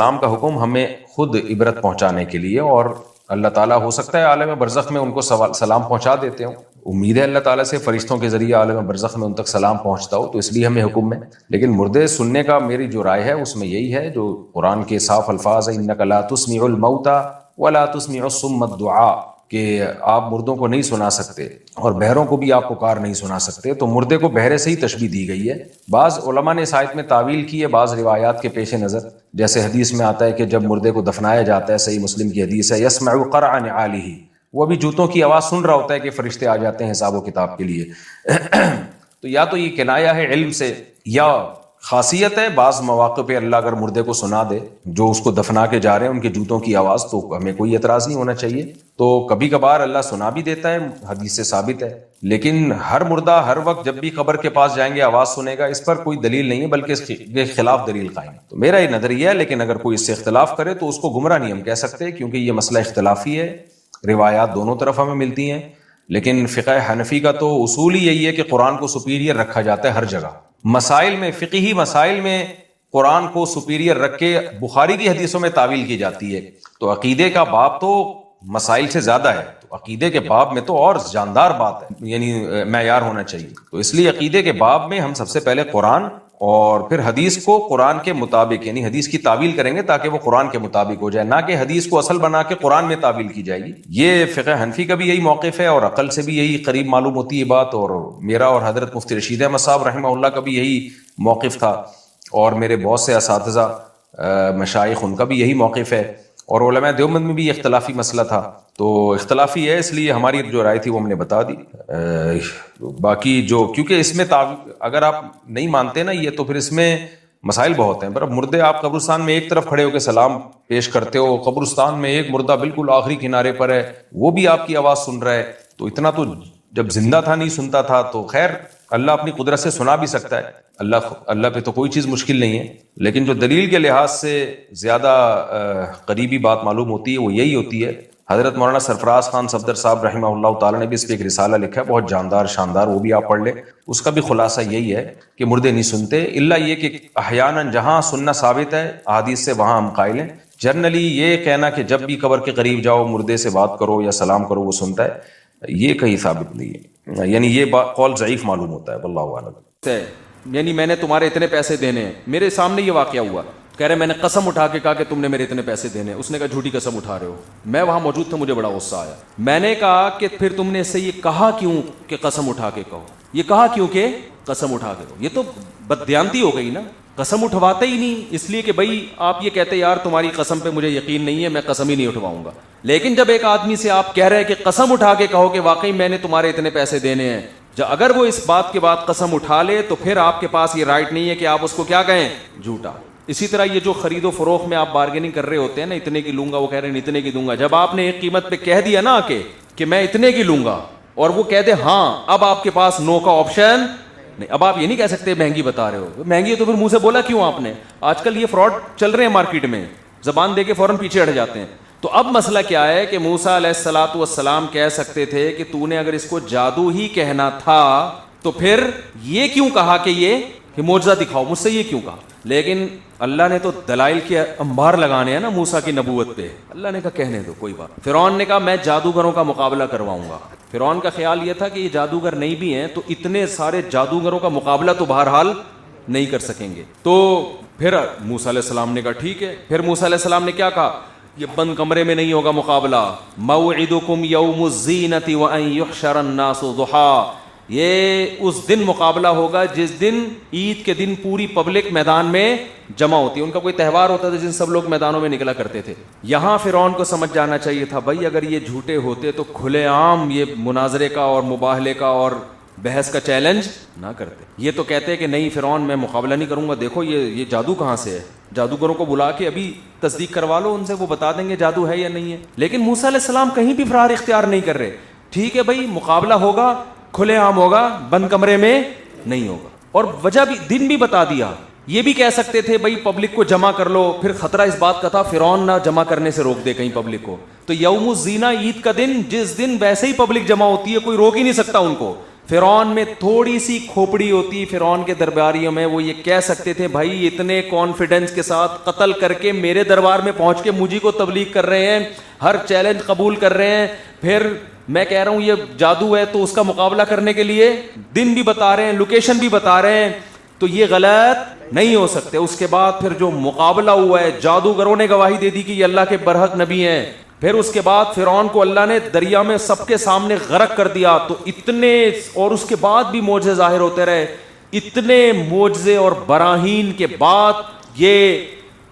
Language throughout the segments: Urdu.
اسلام کا حکم ہمیں خود عبرت پہنچانے کے لیے، اور اللہ تعالیٰ ہو سکتا ہے عالم برزخ میں ان کو سلام پہنچا دیتے ہوں، امید ہے اللہ تعالیٰ سے فرشتوں کے ذریعے عالم برزخ میں ان تک سلام پہنچتا ہو، تو اس لیے ہمیں حکم ہے۔ لیکن مردے سننے کا میری جو رائے ہے اس میں یہی ہے جو قرآن کے صاف الفاظ ہیں، انک لا تسمع الموتى ولا تسمع الصم الدعاء، کہ آپ مردوں کو نہیں سنا سکتے اور بہروں کو بھی آپ پکار نہیں سنا سکتے، تو مردے کو بہرے سے ہی تشبیہ دی گئی ہے۔ بعض علماء نے اس آیت میں تعویل کی ہے بعض روایات کے پیش نظر، جیسے حدیث میں آتا ہے کہ جب مردے کو دفنایا جاتا ہے، صحیح مسلم کی حدیث ہے، یسمع قرع نعالہ، وہ ابھی جوتوں کی آواز سن رہا ہوتا ہے کہ فرشتے آ جاتے ہیں حساب و کتاب کے لیے۔ تو یا تو یہ کنایا ہے علم سے، یا خاصیت ہے بعض مواقع پہ اللہ اگر مردے کو سنا دے جو اس کو دفنا کے جا رہے ہیں ان کے جوتوں کی آواز، تو ہمیں کوئی اعتراض نہیں ہونا چاہیے۔ تو کبھی کبھار اللہ سنا بھی دیتا ہے، حدیث سے ثابت ہے، لیکن ہر مردہ ہر وقت جب بھی قبر کے پاس جائیں گے آواز سنے گا، اس پر کوئی دلیل نہیں ہے، بلکہ اس کے خلاف دلیل قائم ہے۔ تو میرا یہ نظریہ ہے، لیکن اگر کوئی اس سے اختلاف کرے تو اس کو گمراہ نہیں ہم کہہ سکتے، کیونکہ یہ مسئلہ اختلافی ہے، روایات دونوں طرف ہمیں ملتی ہیں۔ لیکن فقہ حنفی کا تو اصول ہی یہی ہے کہ قرآن کو سپیریئر رکھا جاتا ہے ہر جگہ، مسائل میں، فقہی مسائل میں قرآن کو سپیریئر رکھ کے بخاری کی حدیثوں میں تعویل کی جاتی ہے، تو عقیدے کا باب تو مسائل سے زیادہ ہے، تو عقیدے کے باب میں تو اور جاندار بات ہے، یعنی معیار ہونا چاہیے۔ تو اس لیے عقیدے کے باب میں ہم سب سے پہلے قرآن اور پھر حدیث کو قرآن کے مطابق، یعنی حدیث کی تعویل کریں گے تاکہ وہ قرآن کے مطابق ہو جائے، نہ کہ حدیث کو اصل بنا کے قرآن میں تعویل کی جائے گی۔ یہ فقہ حنفی کا بھی یہی موقف ہے، اور عقل سے بھی یہی قریب معلوم ہوتی ہے بات، اور میرا اور حضرت مفتی رشید احمد صاحب رحمہ اللہ کا بھی یہی موقف تھا، اور میرے بہت سے اساتذہ مشائخ ان کا بھی یہی موقف ہے، اور علماء دیوبند میں بھی اختلافی مسئلہ تھا۔ تو اختلافی ہے، اس لیے ہماری جو رائے تھی وہ ہم نے بتا دی۔ باقی جو، کیونکہ اس میں اگر آپ نہیں مانتے نا یہ، تو پھر اس میں مسائل بہت ہیں۔ پر اب مردے آپ قبرستان میں ایک طرف کھڑے ہو کے سلام پیش کرتے ہو، قبرستان میں ایک مردہ بالکل آخری کنارے پر ہے، وہ بھی آپ کی آواز سن رہا ہے، تو اتنا تو جب زندہ تھا نہیں سنتا تھا، تو خیر اللہ اپنی قدرت سے سنا بھی سکتا ہے، اللہ پہ تو کوئی چیز مشکل نہیں ہے۔ لیکن جو دلیل کے لحاظ سے زیادہ قریبی بات معلوم ہوتی ہے وہ یہی ہوتی ہے۔ حضرت مولانا سرفراز خان صفدر صاحب رحمہ اللہ تعالیٰ نے بھی اس پہ ایک رسالہ لکھا ہے، بہت جاندار شاندار، وہ بھی آپ پڑھ لیں۔ اس کا بھی خلاصہ یہی ہے کہ مردے نہیں سنتے، الا یہ کہ احیاناً جہاں سننا ثابت ہے احادیث سے وہاں ہم قائل ہیں۔ جنرلی یہ کہنا کہ جب بھی قبر کے قریب جاؤ مردے سے بات کرو یا سلام کرو وہ سنتا ہے، یہ کہیں ثابت نہیں ہے، یعنی یہ قول ضعیف معلوم ہوتا ہے، واللہ اعلم۔ یعنی میں نے تمہارے اتنے پیسے دینے ہیں، میرے سامنے یہ واقعہ ہوا، کہہ رہے میں نے قسم اٹھا کے کہا کہ تم نے میرے اتنے پیسے دینے ہیں، اس نے کہا جھوٹی قسم اٹھا رہے ہو، میں وہاں موجود تھا، مجھے بڑا غصہ آیا، میں نے کہا کہ پھر تم نے اس سے یہ کہا کیوں کہ قسم اٹھا کے کہو، یہ کہا کیوں کہ قسم اٹھا کے کہو، یہ تو بددیانتی ہو گئی نا، قسم اٹھواتے ہی نہیں، اس لیے کہ بھائی آپ یہ کہتے یار تمہاری قسم پہ مجھے یقین نہیں ہے، میں قسم ہی نہیں اٹھواؤں گا۔ لیکن جب ایک آدمی سے آپ کہہ رہے ہیں کہ قسم اٹھا کے کہو کہ واقعی میں نے تمہارے اتنے پیسے دینے ہیں، اگر وہ اس بات کے بعد قسم اٹھا لے تو پھر آپ کے پاس یہ رائٹ نہیں ہے کہ آپ اس کو کیا کہیں، جھوٹا۔ اسی طرح یہ جو خرید و فروخت میں آپ بارگیننگ کر رہے ہوتے ہیں نا، اتنے کی لوں گا، وہ کہہ رہے ہیں اتنے کی دوں گا، جب آپ نے ایک قیمت پہ کہہ دیا نا کہ میں اتنے کی لوں گا، اور وہ کہہ دے ہاں، اب آپ کے پاس نو کا آپشن نہیں، اب آپ یہ نہیں کہہ سکتے مہنگی بتا رہے ہو، مہنگی ہے تو پھر منہ سے بولا کیوں آپ نے؟ آج کل یہ فراڈ چل رہے ہیں مارکیٹ میں، زبان دے کے فوراً پیچھے ہٹ جاتے ہیں۔ تو اب مسئلہ کیا ہے کہ موسیٰ علیہ الصلوۃ والسلام کہہ سکتے تھے کہ تو نے اگر اس کو جادو ہی کہنا تھا تو پھر یہ کیوں کہا کہ معجزہ دکھاؤ، مجھ سے یہ کیوں کہا؟ لیکن اللہ نے تو دلائل کے انبار لگانے ہیں نا موسیٰ کی نبوت پہ، اللہ نے کہا کہنے دو کوئی بات۔ فرعون نے کہا میں جادوگروں کا مقابلہ کرواؤں گا، فرعون کا خیال یہ تھا کہ یہ جادوگر نہیں بھی ہیں تو اتنے سارے جادوگروں کا مقابلہ تو بہرحال نہیں کر سکیں گے۔ تو پھر موسیٰ علیہ السلام نے کہا ٹھیک ہے، پھر موسیٰ علیہ السلام نے کیا کہا، یہ بند کمرے میں نہیں ہوگا مقابلہ، موعدکم یوم الزینۃ وان یحشر الناس ضحیٰ، یہ اس دن مقابلہ ہوگا جس دن عید کے دن پوری پبلک میدان میں جمع ہوتی ہے، ان کا کوئی تہوار ہوتا تھا جن سب لوگ میدانوں میں نکلا کرتے تھے۔ یہاں فرعون کو سمجھ جانا چاہیے تھا بھائی اگر یہ جھوٹے ہوتے تو کھلے عام یہ مناظرے کا اور مباہلے کا اور بحث کا چیلنج نہ کرتے، یہ تو کہتے کہ نہیں فرعون میں مقابلہ نہیں کروں گا، دیکھو یہ جادو کہاں سے ہے، جادوگروں کو بلا کے ابھی تصدیق کروا لو ان سے، وہ بتا دیں گے جادو ہے یا نہیں ہے۔ لیکن موسیٰ علیہ السلام کہیں بھی فرار اختیار نہیں کر رہے، ٹھیک ہے بھائی مقابلہ ہوگا، کھلے عام ہوگا، بند کمرے میں نہیں ہوگا، اور وجہ بھی دن بھی بتا دیا۔ یہ بھی کہہ سکتے تھے بھائی پبلک کو جمع کر لو، پھر خطرہ اس بات کا تھا فرعون نہ جمع کرنے سے روک دے کہیں پبلک کو، تو یوم الزینہ عید کا دن جس دن ویسے ہی پبلک جمع ہوتی ہے کوئی روک ہی نہیں سکتا ان کو، فرعون میں تھوڑی سی کھوپڑی ہوتی فرعون کے درباریوں میں, وہ یہ کہہ سکتے تھے بھائی اتنے کانفیڈنس کے ساتھ قتل کر کے میرے دربار میں پہنچ کے مجھے کو تبلیغ کر رہے ہیں, ہر چیلنج قبول کر رہے ہیں, پھر میں کہہ رہا ہوں یہ جادو ہے تو اس کا مقابلہ کرنے کے لیے دن بھی بتا رہے ہیں, لوکیشن بھی بتا رہے ہیں, تو یہ غلط نہیں ہو سکتے. اس کے بعد پھر جو مقابلہ ہوا ہے, جادوگروں نے گواہی دے دی کہ یہ اللہ کے برحق نبی ہیں. پھر اس کے بعد فرعون کو اللہ نے دریا میں سب کے سامنے غرق کر دیا. تو اتنے, اور اس کے بعد بھی معجزے ظاہر ہوتے رہے, اتنے معجزے اور براہین کے بعد یہ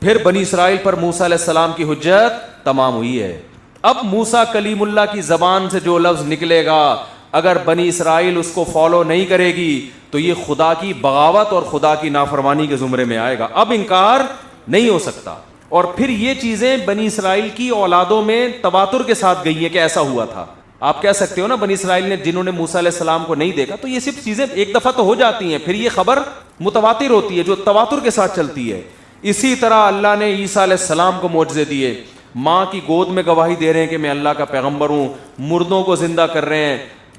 پھر بنی اسرائیل پر موسیٰ علیہ السلام کی حجت تمام ہوئی ہے. اب موسیٰ کلیم اللہ کی زبان سے جو لفظ نکلے گا, اگر بنی اسرائیل اس کو فالو نہیں کرے گی تو یہ خدا کی بغاوت اور خدا کی نافرمانی کے زمرے میں آئے گا. اب انکار نہیں ہو سکتا. اور پھر یہ چیزیں بنی اسرائیل کی اولادوں میں تواتر کے ساتھ گئی ہیں کہ ایسا ہوا تھا. آپ کہہ سکتے ہو نا بنی اسرائیل نے جنہوں نے موسیٰ علیہ السلام کو نہیں دیکھا, تو یہ صرف چیزیں ایک دفعہ تو ہو جاتی ہیں, پھر یہ خبر متواتر ہوتی ہے جو تواتر کے ساتھ چلتی ہے. اسی طرح اللہ نے عیسیٰ علیہ السلام کو معجزے دیے, ماں کی گود میں گواہی دے رہے ہیں کہ میں اللہ کا پیغمبر ہوں, مردوں کو زندہ کر رہے ہیں,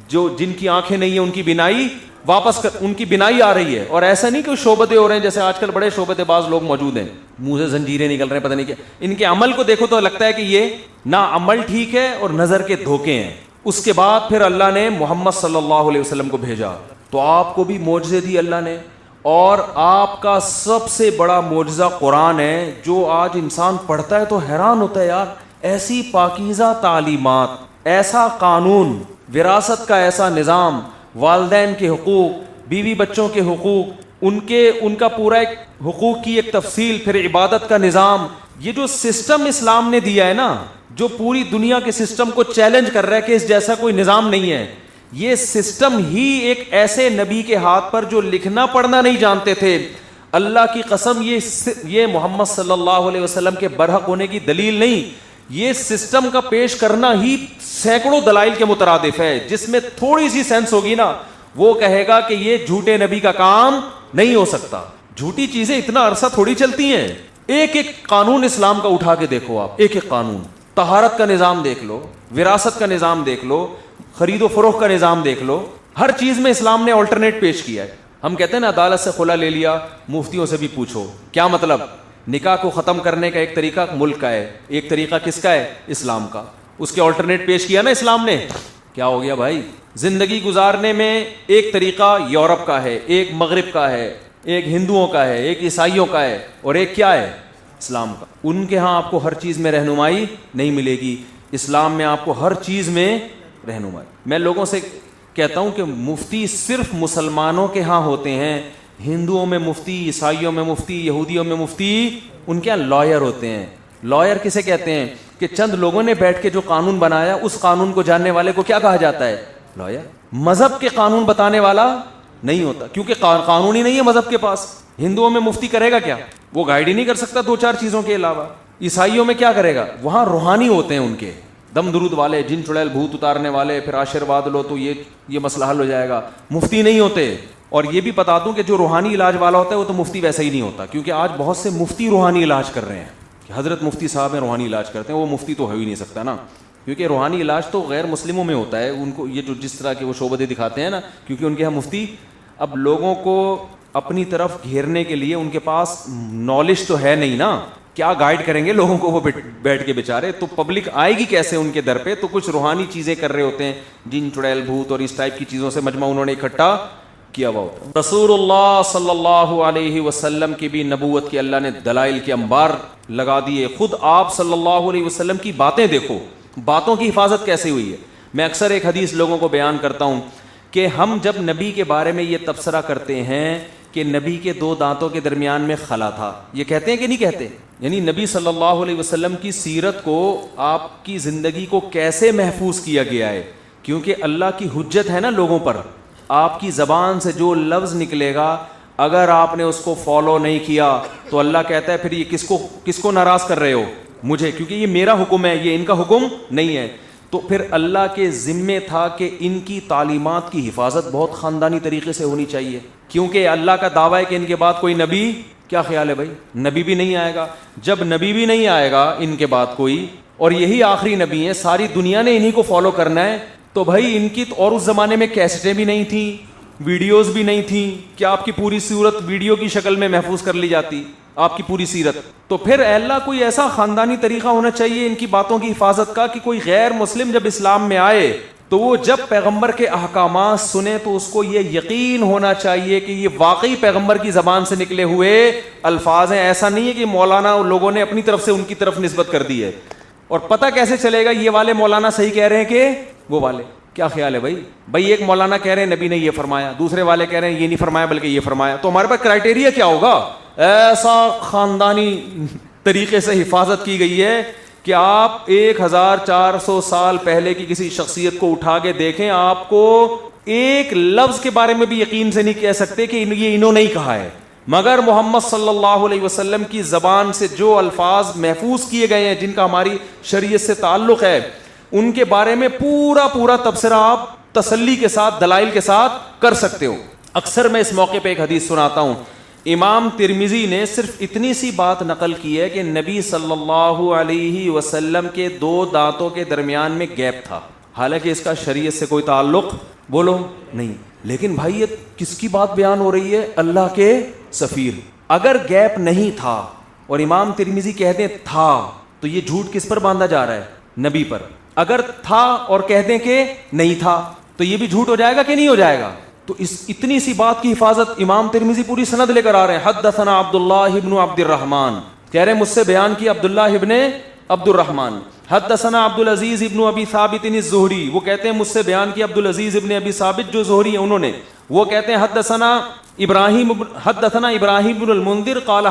جو جن کی آنکھیں نہیں ہیں ان کی بینائی واپس ان کی بینائی آ رہی ہے. اور ایسا نہیں کہ شعبدے ہو رہے ہیں, جیسے آج کل بڑے شعبدے باز لوگ موجود ہیں, منہ سے زنجیریں نکل رہے ہیں, پتہ نہیں کیا. ان کے عمل کو دیکھو تو لگتا ہے کہ یہ نہ عمل ٹھیک ہے اور نظر کے دھوکے ہیں. اس کے بعد پھر اللہ نے محمد صلی اللہ علیہ وسلم کو بھیجا, تو آپ کو بھی معجزے دی اللہ نے. اور آپ کا سب سے بڑا معجزہ قرآن ہے, جو آج انسان پڑھتا ہے تو حیران ہوتا ہے یار, ایسی پاکیزہ تعلیمات, ایسا قانون, وراثت کا ایسا نظام, والدین کے حقوق, بیوی بچوں کے حقوق, ان کا پورا ایک حقوق کی ایک تفصیل, پھر عبادت کا نظام. یہ جو سسٹم اسلام نے دیا ہے نا, جو پوری دنیا کے سسٹم کو چیلنج کر رہا ہے کہ اس جیسا کوئی نظام نہیں ہے, یہ سسٹم ہی ایک ایسے نبی کے ہاتھ پر جو لکھنا پڑھنا نہیں جانتے تھے. اللہ کی قسم یہ محمد صلی اللہ علیہ وسلم کے برحق ہونے کی دلیل نہیں, یہ سسٹم کا پیش کرنا ہی سینکڑوں دلائل کے مترادف ہے. جس میں تھوڑی سی سینس ہوگی نا, وہ کہے گا کہ یہ جھوٹے نبی کا کام نہیں ہو سکتا. جھوٹی چیزیں اتنا عرصہ تھوڑی چلتی ہیں. ایک ایک قانون اسلام کا اٹھا کے دیکھو آپ, ایک ایک قانون, طہارت کا نظام دیکھ لو, وراثت کا نظام دیکھ لو, خرید و فروخت کا نظام دیکھ لو, ہر چیز میں اسلام نے آلٹرنیٹ پیش کیا ہے. ہم کہتے ہیں نا عدالت سے خلا لے لیا, مفتیوں سے بھی پوچھو, کیا مطلب؟ نکاح کو ختم کرنے کا ایک طریقہ ملک کا ہے, ایک طریقہ کس کا ہے؟ اسلام کا. اس کے آلٹرنیٹ پیش کیا نا اسلام نے. کیا ہو گیا بھائی؟ زندگی گزارنے میں ایک طریقہ یورپ کا ہے, ایک مغرب کا ہے, ایک ہندوؤں کا ہے, ایک عیسائیوں کا ہے, اور ایک کیا ہے؟ اسلام کا. ان کے ہاں آپ کو ہر چیز میں رہنمائی نہیں ملے گی, اسلام میں آپ کو ہر چیز میں رہنمائی. میں لوگوں سے کہتا ہوں کہ مفتی صرف مسلمانوں کے ہاں ہوتے ہیں, ہندوؤں میں مفتی, عیسائیوں میں مفتی, یہودیوں میں مفتی, ان کے ہاں لائر ہوتے ہیں. لائر کسے کہتے ہیں؟ کہ چند لوگوں نے بیٹھ کے جو قانون بنایا, اس قانون کو جاننے والے کو کیا کہا جاتا ہے؟ لائر. مذہب کے قانون بتانے والا نہیں ہوتا, کیونکہ قانون ہی نہیں ہے مذہب کے پاس. ہندوؤں میں مفتی کرے گا کیا؟ وہ گائیڈ ہی نہیں کر سکتا دو چار چیزوں کے علاوہ. عیسائیوں میں کیا کرے گا؟ وہاں روحانی ہوتے ہیں ان کے, دم درود والے, جن چڑیل بھوت اتارنے والے, پھر آشیرواد لو تو یہ مسئلہ حل ہو جائے گا. مفتی نہیں ہوتے. اور یہ بھی بتا دوں کہ جو روحانی علاج والا ہوتا ہے وہ تو مفتی ویسا ہی نہیں ہوتا, کیونکہ آج بہت سے مفتی روحانی علاج کر رہے ہیں کہ حضرت مفتی صاحب ہیں روحانی علاج کرتے ہیں. وہ مفتی تو ہو ہی نہیں سکتا نا, کیونکہ روحانی علاج تو غیر مسلموں میں ہوتا ہے. ان کو یہ جو جس طرح کے وہ شعبدے دکھاتے ہیں نا, کیونکہ ان کے یہاں مفتی اب لوگوں کو اپنی طرف گھیرنے کے لیے ان کے پاس نالج تو ہے نہیں نا, کیا گائیڈ کریں گے لوگوں کو وہ بیٹھ کے بیچارے. تو پبلک آئے گی کیسے ان کے در پہ؟ تو کچھ روحانی چیزیں کر رہے ہوتے ہیں, جن چڑیل بھوت اور اس ٹائپ کی چیزوں سے مجمع انہوں نے اکٹھا کیا ہوا ہوتا ہے. رسول اللہ صلی اللہ علیہ وسلم کی بھی نبوت کی اللہ نے دلائل کے انبار لگا دیے. خود آپ صلی اللہ علیہ وسلم کی باتیں دیکھو, باتوں کی حفاظت کیسے ہوئی ہے. میں اکثر ایک حدیث لوگوں کو بیان کرتا ہوں کہ ہم جب نبی کے بارے میں یہ تبصرہ کرتے ہیں کہ نبی کے دو دانتوں کے درمیان میں خلا تھا, یہ کہتے ہیں کہ نہیں کہتے؟ یعنی نبی صلی اللہ علیہ وسلم کی سیرت کو, آپ کی زندگی کو کیسے محفوظ کیا گیا ہے, کیونکہ اللہ کی حجت ہے نا لوگوں پر. آپ کی زبان سے جو لفظ نکلے گا, اگر آپ نے اس کو فالو نہیں کیا تو اللہ کہتا ہے پھر یہ کس کو ناراض کر رہے ہو؟ مجھے, کیونکہ یہ میرا حکم ہے, یہ ان کا حکم نہیں ہے. تو پھر اللہ کے ذمے تھا کہ ان کی تعلیمات کی حفاظت بہت خاندانی طریقے سے ہونی چاہیے, کیونکہ اللہ کا دعویٰ ہے کہ ان کے بعد کوئی نبی, کیا خیال ہے بھائی, نبی بھی نہیں آئے گا. جب نبی بھی نہیں آئے گا ان کے بعد کوئی, اور یہی آخری نبی ہیں, ساری دنیا نے انہی کو فالو کرنا ہے, تو بھائی ان کی اور اس زمانے میں کیسٹیں بھی نہیں تھیں, ویڈیوز بھی نہیں تھیں, کیا آپ کی پوری صورت ویڈیو کی شکل میں محفوظ کر لی جاتی آپ کی پوری سیرت؟ تو پھر اے اللہ کوئی ایسا خاندانی طریقہ ہونا چاہیے ان کی باتوں کی حفاظت کا کہ کوئی غیر مسلم جب اسلام میں آئے تو وہ جب پیغمبر کے احکامات سنے تو اس کو یہ یقین ہونا چاہیے کہ یہ واقعی پیغمبر کی زبان سے نکلے ہوئے الفاظ ہیں. ایسا نہیں ہے کہ مولانا لوگوں نے اپنی طرف سے ان کی طرف نسبت کر دی ہے. اور پتہ کیسے چلے گا یہ والے مولانا صحیح کہہ رہے ہیں کہ وہ والے؟ کیا خیال ہے بھائی ایک مولانا کہہ رہے ہیں نبی نے یہ فرمایا, دوسرے والے کہہ رہے ہیں یہ نہیں فرمایا بلکہ یہ فرمایا. تو ہمارے پاس کرائٹیریا کیا ہوگا؟ ایسا خاندانی طریقے سے حفاظت کی گئی ہے کہ آپ 1400 سال پہلے کی کسی شخصیت کو اٹھا کے دیکھیں, آپ کو ایک لفظ کے بارے میں بھی یقین سے نہیں کہہ سکتے کہ یہ انہوں نے ہی کہا ہے, مگر محمد صلی اللہ علیہ وسلم کی زبان سے جو الفاظ محفوظ کیے گئے ہیں جن کا ہماری شریعت سے تعلق ہے ان کے بارے میں پورا تبصرہ آپ تسلی کے ساتھ دلائل کے ساتھ کر سکتے ہو. اکثر میں اس موقع پہ ایک حدیث سناتا ہوں. امام ترمذی نے صرف اتنی سی بات نقل کی ہے کہ نبی صلی اللہ علیہ وسلم کے 2 دانتوں کے درمیان میں گیپ تھا, حالانکہ اس کا شریعت سے کوئی تعلق بولو نہیں. لیکن بھائی یہ کس کی بات بیان ہو رہی ہے؟ اللہ کے سفیر. اگر گیپ نہیں تھا اور امام ترمذی کہتے ہیں تھا تو یہ جھوٹ کس پر باندھا جا رہا ہے؟ نبی پر. اگر تھا اور کہہ دیں کہ نہیں تھا تو یہ بھی جھوٹ ہو جائے گا کہ نہیں ہو جائے گا؟ تو اس اتنی سی بات کی حفاظت امام ترمذی پوری سند لے کر آ رہے ہیں. حدثنا عبداللہ ابن عبد الرحمن, کہہ رہے ہیں مجھ سے بیان کیا عبداللہ ابن عبد الرحمن. حدثنا عبد العزیز ابن ابی ثابت الزہری, وہ کہتے ہیں مجھ سے بیان کیا عبد العزیز ابن ابی ثابت جو زہری ہیں انہوں نے, وہ کہتے ہیں حدثنا ابراہیم بن المنذر قال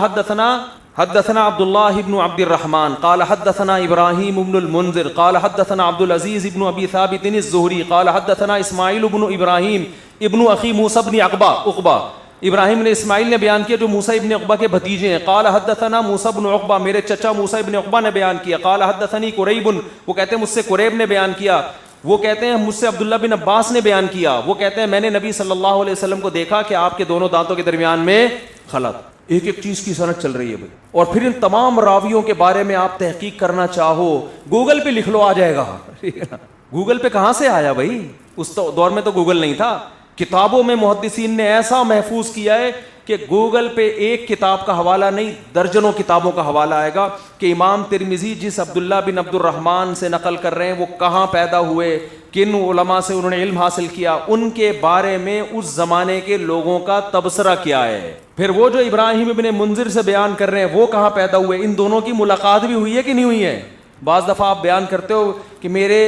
حدثنا عبد الله بن عبد الرحمن قال حدثنا ابراہیم بن المنذر قال حدثنا عبد العزيز بن ابي ثابت الزهري قال حدثنا اسماعیل بن ابراہیم ابن اخی موسیٰ بن عقبہ. ابراہیم نے اسماعیل نے بیان کیا جو موسیٰ ابن عقبہ کے بھتیجے ہیں. قال حدثنا موسیٰ بن عقبہ, میرے چچا موسیٰ ابن عقبہ نے بیان کیا. قال حدثني قریب, وہ کہتے ہیں مجھ سے قریب نے بیان کیا. وہ کہتے ہیں مجھ سے عبداللہ بن عباس نے بیان کیا. وہ کہتے ہیں میں نے نبی صلی اللہ علیہ وسلم کو دیکھا کہ آپ کے دونوں دانتوں کے درمیان میں خلط. ایک چیز کی سند چل رہی ہے بھائی. اور پھر ان تمام راویوں کے بارے میں آپ تحقیق کرنا چاہو گوگل پہ لکھ لو, آ جائے گا. گوگل پہ کہاں سے آیا بھائی؟ اس دور میں تو گوگل نہیں تھا. کتابوں میں محدثین نے ایسا محفوظ کیا ہے کہ گوگل پہ ایک کتاب کا حوالہ نہیں درجنوں کتابوں کا حوالہ آئے گا کہ امام ترمذی جس عبداللہ بن عبد الرحمن سے نقل کر رہے ہیں وہ کہاں پیدا ہوئے, کن علماء سے انہوں نے علم حاصل کیا, ان کے بارے میں اس زمانے کے لوگوں کا تبصرہ کیا ہے. پھر وہ جو ابراہیم ابن منذر سے بیان کر رہے ہیں وہ کہاں پیدا ہوئے, ان دونوں کی ملاقات بھی ہوئی ہے کہ نہیں ہوئی ہے؟ بعض دفعہ آپ بیان کرتے ہو کہ میرے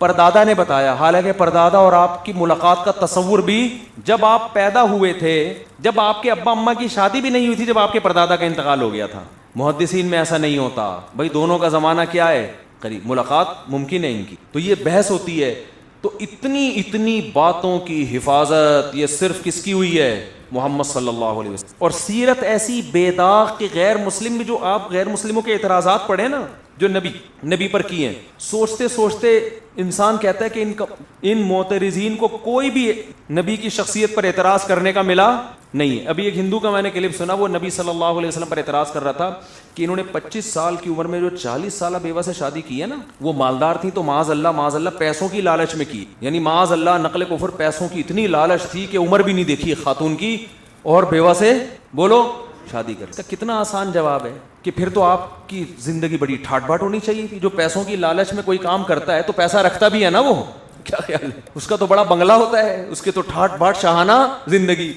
پردادا نے بتایا, حالانکہ پردادا اور آپ کی ملاقات کا تصور بھی جب آپ پیدا ہوئے تھے, جب آپ کے ابا اماں کی شادی بھی نہیں ہوئی تھی, جب آپ کے پردادا کا انتقال ہو گیا تھا. محدثین میں ایسا نہیں ہوتا بھائی, دونوں کا زمانہ کیا ہے قریب, ملاقات ممکن ہے ان کی. تو یہ بحث ہوتی ہے. تو اتنی باتوں کی حفاظت یہ صرف کس کی ہوئی ہے؟ محمد صلی اللہ علیہ وسلم. اور سیرت ایسی بے داغ کہ غیر مسلم بھی, جو آپ غیر مسلموں کے اعتراضات پڑھیں نا جو نبی پر کیے ہیں, سوچتے انسان کہتا ہے کہ ان معترضین کو کوئی بھی نبی کی شخصیت پر اعتراض کرنے کا ملا نہیں. ابھی ایک ہندو کا میں نے کلپ سنا, وہ نبی صلی اللہ علیہ وسلم پر اعتراض کر رہا تھا کہ انہوں نے 25 سال کی عمر میں جو 40 سالہ بیوہ سے شادی کی ہے نا, وہ مالدار تھی تو معاذ اللہ پیسوں کی لالچ میں کی, یعنی معاذ اللہ نقل کفر, پیسوں کی اتنی لالچ تھی کہ عمر بھی نہیں دیکھی خاتون کی اور بیوہ سے بولو شادی کر. کتنا آسان جواب ہے کہ پھر تو آپ کی زندگی بڑی ٹھاٹ باٹ ہونی چاہیے تھی. جو پیسوں کی لالچ میں کوئی کام کرتا ہے تو پیسہ رکھتا بھی ہے نا, وہ کیا خیال ہے, اس کا تو بڑا بنگلہ ہوتا ہے, اس کے تو ٹھاٹ باٹ شاہانہ زندگی.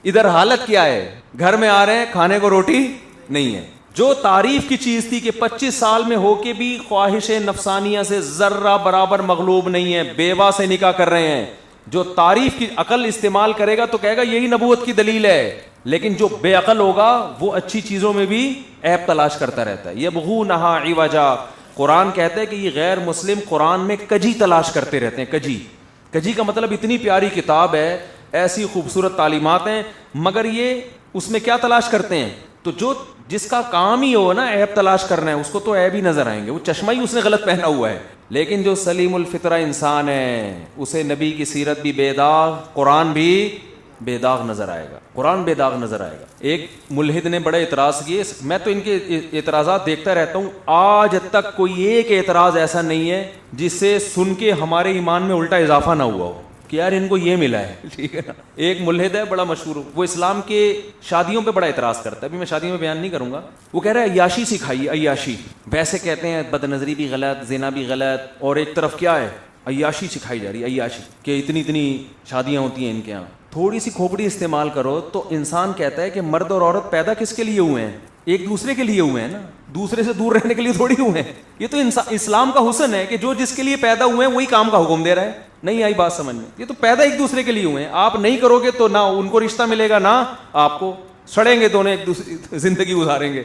ادھر حالت کیا ہے, گھر میں آ رہے ہیں کھانے کو روٹی نہیں ہے. جو تعریف کی چیز تھی کہ 25 سال میں ہو کے بھی خواہش نفسانیہ سے ذرہ برابر مغلوب نہیں ہے, بیوہ سے نکاح کر رہے ہیں, جو تعریف کی عقل استعمال کرے گا تو کہے گا یہی نبوت کی دلیل ہے. لیکن جو بے عقل ہوگا وہ اچھی چیزوں میں بھی عیب تلاش کرتا رہتا ہے. یبغونہا عوجا, قرآن کہتا ہے کہ یہ غیر مسلم قرآن میں کجی تلاش کرتے رہتے ہیں. کجی کا مطلب اتنی پیاری کتاب ہے, ایسی خوبصورت تعلیمات ہیں, مگر یہ اس میں کیا تلاش کرتے ہیں, تو جس کا کام ہی ہو نا عیب تلاش کرنا ہے, اس کو تو عیب ہی نظر آئیں گے. وہ چشمہ ہی اس نے غلط پہنا ہوا ہے. لیکن جو سلیم الفطرہ انسان ہے اسے نبی کی سیرت بھی بے داغ, قرآن بھی بے داغ نظر آئے گا, قرآن بے داغ نظر آئے گا. ایک ملحد نے بڑے اعتراض کیے, میں تو ان کے اعتراضات دیکھتا رہتا ہوں, آج تک کوئی ایک اعتراض ایسا نہیں ہے جسے سن کے ہمارے ایمان میں الٹا اضافہ نہ ہوا ہو کہ یار ان کو یہ ملا ہے, ٹھیک ہے نا. ایک ملحد ہے بڑا مشہور, وہ اسلام کے شادیوں پہ بڑا اعتراض کرتا ہے, ابھی میں شادیوں میں بیان نہیں کروں گا. وہ کہہ رہا ہے عیاشی سکھائیے, عیاشی. ویسے کہتے ہیں بد نظری بھی غلط, زنا بھی غلط, اور ایک طرف کیا ہے, عیاشی سکھائی جا رہی ہے, عیاشی, کہ اتنی شادیاں ہوتی ہیں ان کے یہاں. تھوڑی سی کھوپڑی استعمال کرو تو انسان کہتا ہے کہ مرد اور عورت پیدا کس کے لیے ہوئے ہیں, ایک دوسرے کے لیے ہوئے ہیں نا, دوسرے سے دور رہنے کے لیے تھوڑی ہوئے ہیں. یہ تو اسلام کا حسن ہے کہ جو جس کے لیے پیدا ہوئے ہیں وہی کام کا حکم دے رہا ہے. نہیں آئی بات سمجھ میں؟ یہ تو پیدا ایک دوسرے کے لیے ہوئے ہیں, آپ نہیں کرو گے تو نہ ان کو رشتہ ملے گا نہ آپ کو, سڑیں گے دونوں, ایک دوسری زندگی گزاریں گے,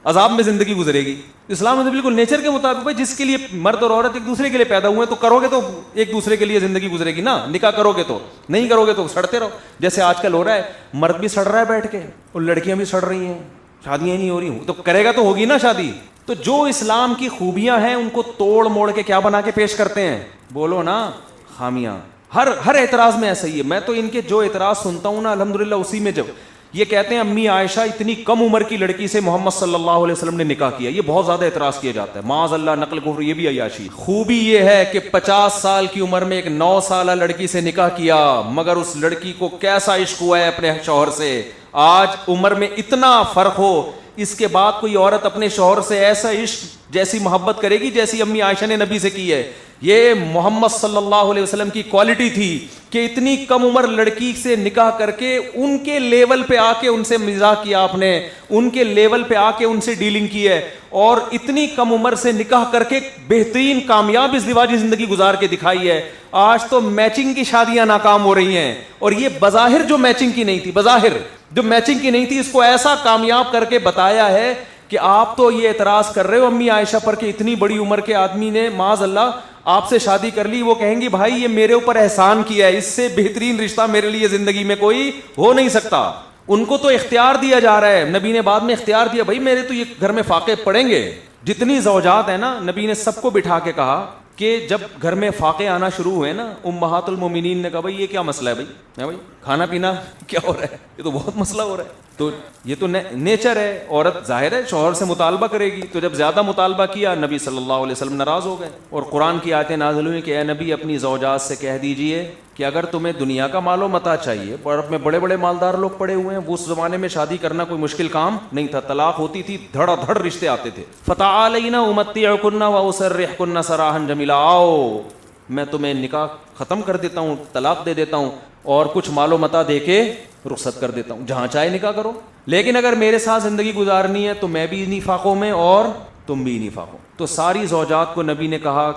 عذاب میں زندگی گزرے گی. اسلام میں تو بالکل نیچر کے مطابق بھائی جس کے لیے مرد اور عورت ایک دوسرے کے لیے پیدا ہوئے ہیں تو کرو گے تو ایک دوسرے کے لیے زندگی گزرے گی نا, نکاح کرو گے تو, نہیں کرو گے تو سڑتے رہو. جیسے آج کل ہو رہا ہے, مرد بھی سڑ رہا ہے بیٹھ کے اور لڑکیاں بھی سڑ رہی ہیں, شادیاں نہیں ہو رہی, تو کرے گا تو ہوگی نا شادی. تو جو اسلام کی خوبیاں ہیں ان کو توڑ موڑ کے کیا بنا کے پیش کرتے ہیں, بولو نا, خامیاں. ہر اعتراض میں ایسا ہی ہے. میں تو ان کے جو اعتراض سنتا ہوں نا الحمدللہ, اسی میں جب یہ کہتے ہیں امی عائشہ اتنی کم عمر کی لڑکی سے محمد صلی اللہ علیہ وسلم نے نکاح کیا, یہ بہت زیادہ اعتراض کیا جاتا ہے. معاذ اللہ, نقل کفر, یہ بھی عیاشی. خوبی یہ ہے کہ 50 سال کی عمر میں ایک 9 سالہ لڑکی سے نکاح کیا, مگر اس لڑکی کو کیسا عشق ہوا ہے اپنے شوہر سے. آج عمر میں اتنا فرق ہو, اس کے بعد کوئی عورت اپنے شوہر سے ایسا عشق جیسی محبت کرے گی جیسی امی عائشہ نے نبی سے کی ہے. یہ محمد صلی اللہ علیہ وسلم کی کوالٹی تھی کہ اتنی کم عمر لڑکی سے نکاح کر کے ان کے لیول پہ آ کے ان سے مزاح کیا آپ نے, ان کے لیول پہ آ کے ان سے ڈیلنگ کی ہے, اور اتنی کم عمر سے نکاح کر کے بہترین کامیاب ازدواجی زندگی گزار کے دکھائی ہے. آج تو میچنگ کی شادیاں ناکام ہو رہی ہیں, اور یہ بظاہر جو میچنگ کی نہیں تھی, بظاہر جو میچنگ کی نہیں تھی, اس کو ایسا کامیاب کر کے بتایا ہے کہ آپ تو یہ اعتراض کر رہے ہو امی عائشہ پر کہ اتنی بڑی عمر کے آدمی نے معاذ اللہ آپ سے شادی کر لی, وہ کہیں گی بھائی یہ میرے اوپر احسان کیا ہے, اس سے بہترین رشتہ میرے لیے زندگی میں کوئی ہو نہیں سکتا. ان کو تو اختیار دیا جا رہا ہے, نبی نے بعد میں اختیار دیا, بھائی میرے تو یہ گھر میں فاقے پڑیں گے. جتنی زوجات ہیں نا, نبی نے سب کو بٹھا کے کہا کہ جب گھر میں فاقے آنا شروع ہوئے نا, امہات المومنین نے کہا بھائی یہ کیا مسئلہ ہے, بھائی کھانا پینا کیا ہو رہا ہے, یہ تو بہت مسئلہ ہو رہا ہے. تو یہ تو نیچر ہے, عورت ظاہر ہے شوہر سے مطالبہ کرے گی, تو جب زیادہ مطالبہ کیا نبی صلی اللہ علیہ وسلم ناراض ہو گئے, اور قرآن کی آیتیں نازل ہوئی کہ اے نبی اپنی زوجات سے کہہ دیجئے کہ اگر تمہیں دنیا کا مال و متاع چاہیے, اور اپنے بڑے بڑے مالدار لوگ پڑے ہوئے ہیں, وہ اس زمانے میں شادی کرنا کوئی مشکل کام نہیں تھا, طلاق ہوتی تھی, دھڑا دھڑ رشتے آتے تھے. فتعالینا امتعکن واسرحکن سراحا جمیلا, آؤ میں تمہیں نکاح ختم کر دیتا ہوں, طلاق دے دیتا ہوں, اور کچھ مال و متاع دے کے رخصت کر دیتا ہوں, جہاں چاہے نکاح کرو, لیکن اگر میرے ساتھ زندگی گزارنی ہے تو میں بھی انہی فاقوں میں اور تم بھی انہی فاقوں. تو ساری زوجات کو نبی نے کہا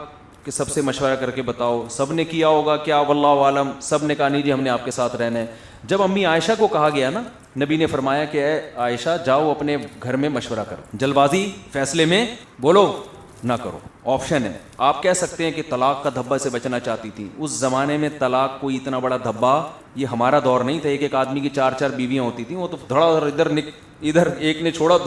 کہ سب سے مشورہ کر کے بتاؤ, سب نے کیا ہوگا کیا واللہ عالم, سب نے کہا نہیں جی ہم نے آپ کے ساتھ رہنا ہے. جب امی عائشہ کو کہا گیا نا, نبی نے فرمایا کہ اے عائشہ جاؤ اپنے گھر میں مشورہ کرو, جلد بازی فیصلے میں بولو نہ کرو. آپشن ہے, آپ کہہ سکتے ہیں کہ طلاق کا دھبا سے بچنا چاہتی تھی. اس زمانے میں طلاق کوئی اتنا بڑا دھبا, یہ ہمارا دور نہیں تھا, ایک آدمی کی 4 بیویاں ہوتی تھیں, وہ تو دھڑا ادھر ایک نے چھوڑا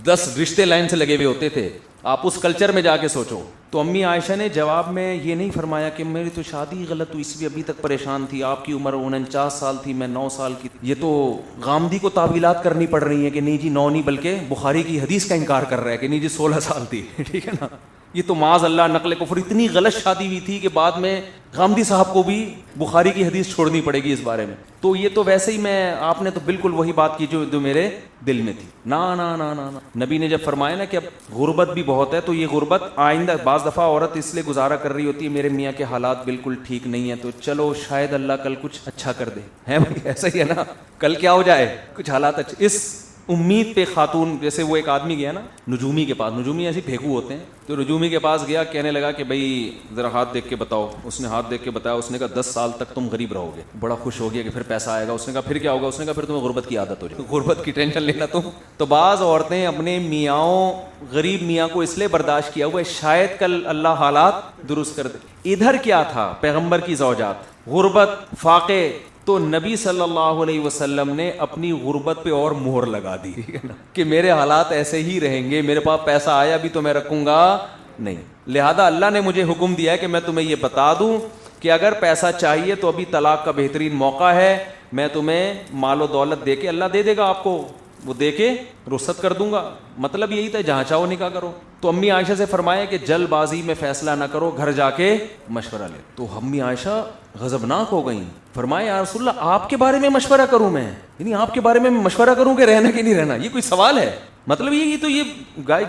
10 رشتے لائن سے لگے ہوئے ہوتے تھے. آپ اس کلچر میں جا کے سوچو. تو امی عائشہ نے جواب میں یہ نہیں فرمایا کہ میری تو شادی غلط ہوئی, اس لیے ابھی تک پریشان تھی, آپ کی عمر 49 سال تھی, میں 9 سال کی. یہ تو غامدی کو تعویلات کرنی پڑ رہی ہیں کہ نہیں جی 9 نہیں بلکہ بخاری کی حدیث کا انکار کر رہا ہے کہ نہیں جی 16 سال تھی, ٹھیک ہے نا. یہ تو معاذ اللہ نقل کفر, اتنی غلط شادی ہوئی تھی کہ بعد میں غامدی صاحب کو بھی بخاری کی حدیث چھوڑنی پڑے گی اس بارے میں. تو یہ تو ویسے ہی آپ نے تو بالکل وہی بات کی جو میرے دل میں تھی. نا نا نا نا نا. نبی نے جب فرمایا نا کہ اب غربت بھی بہت ہے, تو یہ غربت آئندہ بعض دفعہ عورت اس لیے گزارا کر رہی ہوتی ہے میرے میاں کے حالات بالکل ٹھیک نہیں ہیں, تو چلو شاید اللہ کل کچھ اچھا کر دے, ہے بھائی ایسا ہی ہے نا, کل کیا ہو جائے کچھ حالات اچھے. اس امید پہ خاتون, جیسے وہ ایک آدمی گیا نا نجومی کے پاس, نجومی ایسی پھینکو ہوتے ہیں, تو نجومی کے پاس گیا, کہنے لگا کہ بھائی ذرا ہاتھ دیکھ کے بتاؤ. اس نے ہاتھ دیکھ کے بتایا, اس نے کہا 10 سال تک تم غریب رہو گے. بڑا خوش ہو گیا کہ پھر پیسہ آئے گا. اس نے کہا پھر کیا ہوگا؟ اس نے کہا پھر تمہیں غربت کی عادت ہو جائے, غربت کی ٹینشن لینا تم. تو بعض عورتیں اپنے میاں غریب میاں کو اس لیے برداشت کیا ہوا ہے شاید کل اللہ حالات درست کر دے. ادھر کیا تھا پیغمبر کی زوجات, غربت, فاقے, تو نبی صلی اللہ علیہ وسلم نے اپنی غربت پہ اور مہر لگا دی کہ میرے حالات ایسے ہی رہیں گے, میرے پاس پیسہ آیا بھی تو میں رکھوں گا نہیں. لہذا اللہ نے مجھے حکم دیا ہے کہ میں تمہیں یہ بتا دوں کہ اگر پیسہ چاہیے تو ابھی طلاق کا بہترین موقع ہے, میں تمہیں مال و دولت دے کے اللہ دے دے گا آپ کو, وہ دے کے رخصت کر دوں گا. مطلب یہی تھا جہاں چاہو نکاح کرو. تو امی عائشہ سے فرمایا کہ جلد بازی میں فیصلہ نہ کرو, گھر جا کے مشورہ لے. تو امی عائشہ غضبناک ہو گئیں, فرمایا یا رسول اللہ آپ کے بارے میں مشورہ کروں میں, یعنی آپ کے بارے میں مشورہ کروں کہ رہنا کہ نہیں رہنا, یہ کوئی سوال ہے؟ مطلب یہ تو یہ